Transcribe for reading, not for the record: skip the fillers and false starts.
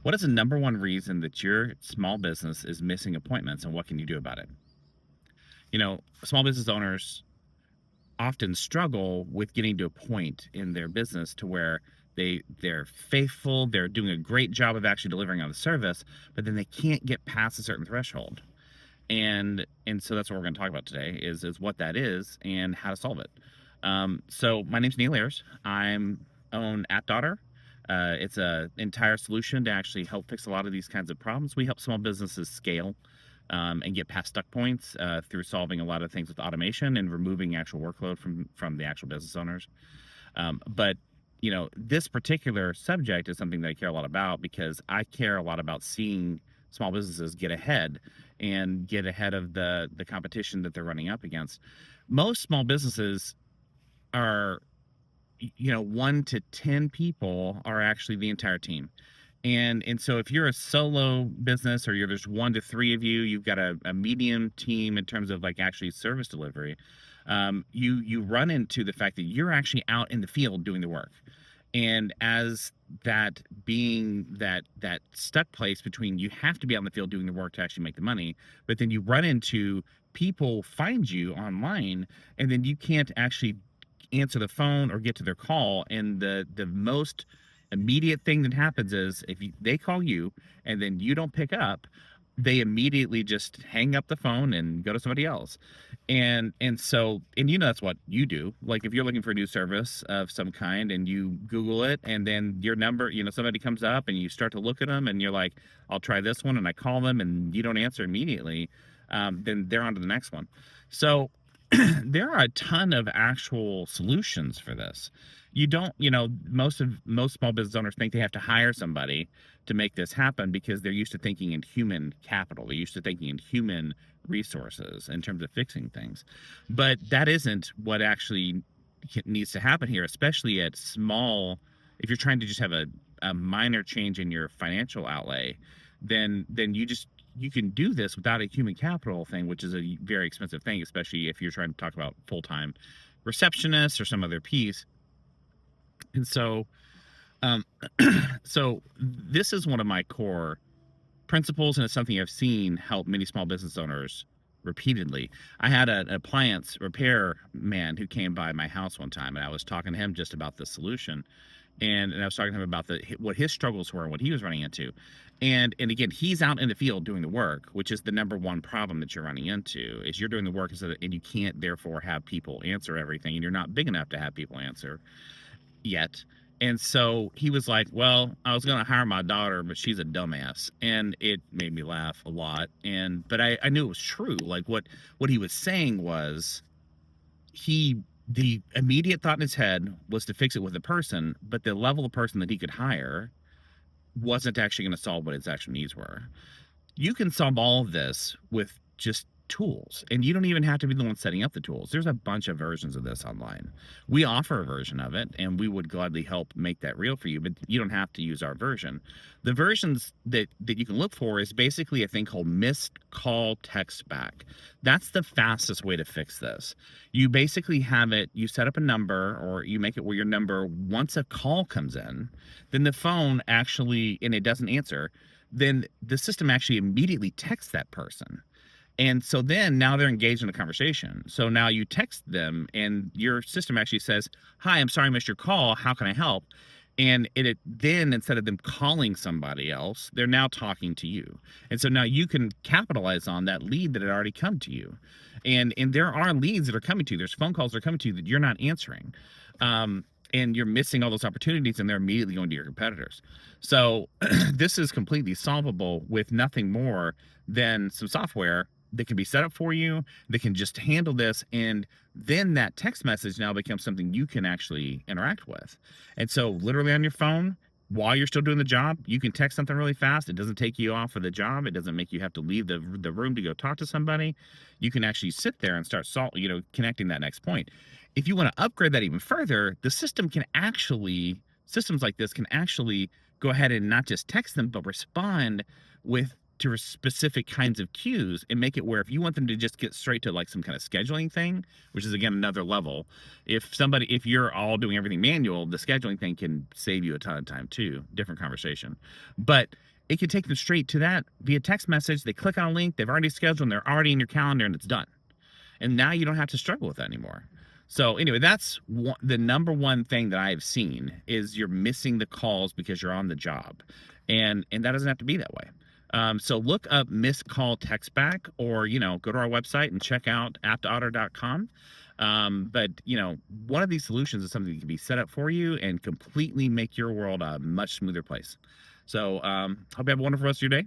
What is the number one reason that your small business is missing appointments, and what can you do about it? Small business owners often struggle with getting to a point in their business to where they're faithful, they're doing a great job of actually delivering on the service, but then they can't get past a certain threshold. And so that's what we're going to talk about today is what that is and how to solve it. So my name's Neil Ayers. I'm own AppDaughter. It's a entire solution to actually help fix a lot of these kinds of problems. We help small businesses scale and get past stuck points through solving a lot of things with automation and removing actual workload from the actual business owners. But this particular subject is something that I care a lot about because I care a lot about seeing small businesses get ahead and get ahead of the competition that they're running up against. Most small businesses are 1 to 10 people are actually the entire team. And so if you're a solo business or there's 1 to 3 of you, you've got a medium team in terms of like actually service delivery. You run into the fact that you're actually out in the field doing the work. And as that being that stuck place between you have to be out in the field doing the work to actually make the money, but then you run into people find you online and then you can't actually answer the phone or get to their call. And the most immediate thing that happens is if they call you and then you don't pick up, they immediately just hang up the phone and go to somebody else. And that's what you do. Like if you're looking for a new service of some kind and you Google it and then your number, somebody comes up and you start to look at them and you're like, I'll try this one, and I call them and you don't answer immediately, then they're on to the next one. So there are a ton of actual solutions for this. You don't, most small business owners think they have to hire somebody to make this happen because they're used to thinking in human capital. They're used to thinking in human resources in terms of fixing things. But that isn't what actually needs to happen here, especially at small. If you're trying to just have a minor change in your financial outlay, then you can do this without a human capital thing, which is a very expensive thing, especially if you're trying to talk about full-time receptionists or some other piece. And so, um, so this is one of my core principles, and it's something I've seen help many small business owners repeatedly. I had an appliance repair man who came by my house one time, and I was talking to him just about the solution. And I was talking to him about what his struggles were and what he was running into. And again, he's out in the field doing the work, which is the number one problem that you're running into is you're doing the work and you can't therefore have people answer everything, and you're not big enough to have people answer yet. And so he was like, well, I was going to hire my daughter, but she's a dumbass. And it made me laugh a lot. But I knew it was true. Like what he was saying was the immediate thought in his head was to fix it with a person, but the level of person that he could hire wasn't actually going to solve what his actual needs were. You can solve all of this with just tools, and you don't even have to be the one setting up the tools. There's a bunch of versions of this online. We offer a version of it, and we would gladly help make that real for you, but you don't have to use our version. The versions that you can look for is basically a thing called missed call text back. That's the fastest way to fix this. You basically have it, you set up a number, or you make it where your number, once a call comes in, then the phone actually, and it doesn't answer, then the system actually immediately texts that person. And so then now they're engaged in a conversation. So now you text them and your system actually says, hi, I'm sorry I missed your call. How can I help? And then instead of them calling somebody else, they're now talking to you. And so now you can capitalize on that lead that had already come to you. And there are leads that are coming to you. There's phone calls that are coming to you that you're not answering. And you're missing all those opportunities, and they're immediately going to your competitors. So this is completely solvable with nothing more than some software that can be set up for you that can just handle this. And then that text message now becomes something you can actually interact with. And so literally on your phone, while you're still doing the job, you can text something really fast. It doesn't take you off of the job. It doesn't make you have to leave the room to go talk to somebody. You can actually sit there and start connecting that next point. If you want to upgrade that even further, systems like this can actually go ahead and not just text them, but respond to specific kinds of cues and make it where if you want them to just get straight to like some kind of scheduling thing, which is again another level, if you're all doing everything manual, the scheduling thing can save you a ton of time too. Different conversation. But it can take them straight to that via text message. They click on a link, they've already scheduled, and they're already in your calendar, and it's done. And now you don't have to struggle with that anymore. So anyway, that's the number one thing that I've seen is you're missing the calls because you're on the job, and that doesn't have to be that way. So look up missed call text back, or go to our website and check out aptauto.com. But one of these solutions is something that can be set up for you and completely make your world a much smoother place. So hope you have a wonderful rest of your day.